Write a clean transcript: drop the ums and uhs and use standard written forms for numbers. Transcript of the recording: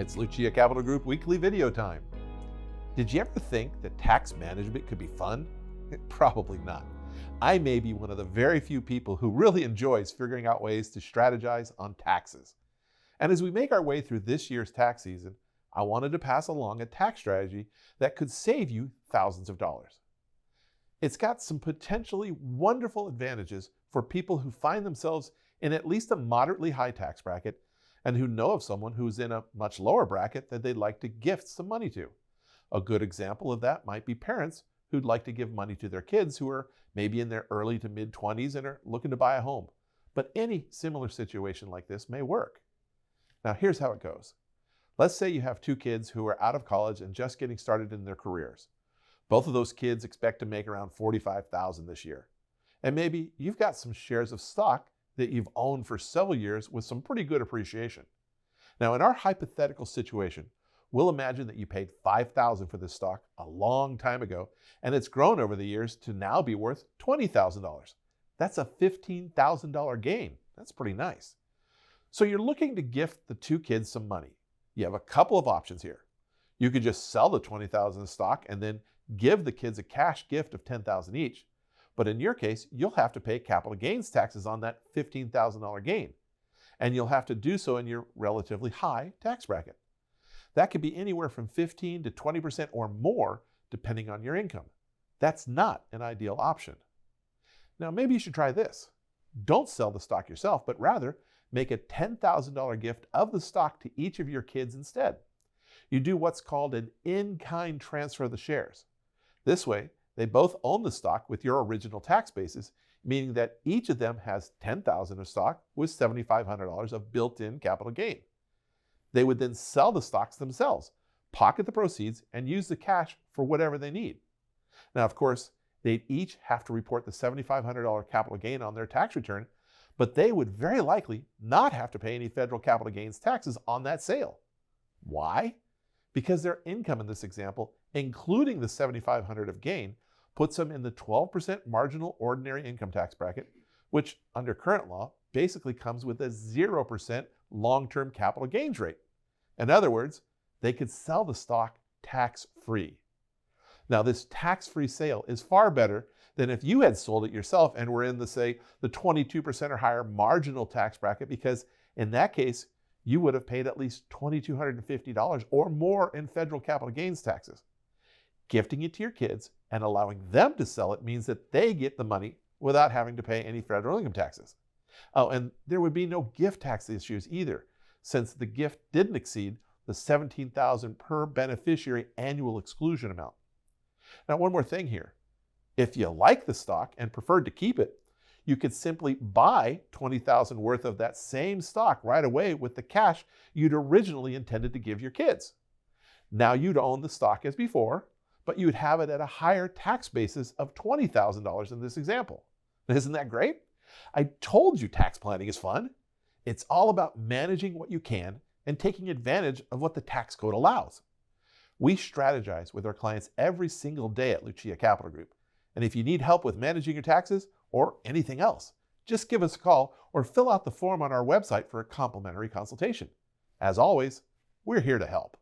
It's Lucia Capital Group weekly video time. Did you ever think that tax management could be fun? Probably not. I may be one of the very few people who really enjoys figuring out ways to strategize on taxes. And as we make our way through this year's tax season, I wanted to pass along a tax strategy that could save you thousands of dollars. It's got some potentially wonderful advantages for people who find themselves in at least a moderately high tax bracket and who know of someone who's in a much lower bracket that they'd like to gift some money to. A good example of that might be parents who'd like to give money to their kids who are maybe in their early to mid-20s and are looking to buy a home. But any similar situation like this may work. Now here's how it goes. Let's say you have two kids who are out of college and just getting started in their careers. Both of those kids expect to make around $45,000 this year. And maybe you've got some shares of stock that you've owned for several years with some pretty good appreciation. Now in our hypothetical situation, we'll imagine that you paid $5,000 for this stock a long time ago, and it's grown over the years to now be worth $20,000. That's a $15,000 gain. That's pretty nice. So you're looking to gift the two kids some money. You have a couple of options here. You could just sell the $20,000 stock and then give the kids a cash gift of $10,000 each. But in your case, you'll have to pay capital gains taxes on that $15,000 gain. And you'll have to do so in your relatively high tax bracket. That could be anywhere from 15 to 20% or more, depending on your income. That's not an ideal option. Now, maybe you should try this. Don't sell the stock yourself, but rather make a $10,000 gift of the stock to each of your kids instead. You do what's called an in-kind transfer of the shares. This way, they both own the stock with your original tax basis, meaning that each of them has $10,000 of stock with $7,500 of built-in capital gain. They would then sell the stocks themselves, pocket the proceeds, and use the cash for whatever they need. Now, of course, they'd each have to report the $7,500 capital gain on their tax return, but they would very likely not have to pay any federal capital gains taxes on that sale. Why? Because their income in this example, including the $7,500 of gain, puts them in the 12% marginal ordinary income tax bracket, which under current law basically comes with a 0% long-term capital gains rate. In other words, they could sell the stock tax-free. Now, this tax-free sale is far better than if you had sold it yourself and were in the, say, the 22% or higher marginal tax bracket, because in that case, you would have paid at least $2,250 or more in federal capital gains taxes. Gifting it to your kids and allowing them to sell it means that they get the money without having to pay any federal income taxes. Oh, and there would be no gift tax issues either, since the gift didn't exceed the $17,000 per beneficiary annual exclusion amount. Now, one more thing here. If you like the stock and preferred to keep it, you could simply buy $20,000 worth of that same stock right away with the cash you'd originally intended to give your kids. Now you'd own the stock as before, but you'd have it at a higher tax basis of $20,000 in this example. Isn't that great? I told you tax planning is fun. It's all about managing what you can and taking advantage of what the tax code allows. We strategize with our clients every single day at Lucia Capital Group. And if you need help with managing your taxes or anything else, just give us a call or fill out the form on our website for a complimentary consultation. As always, we're here to help.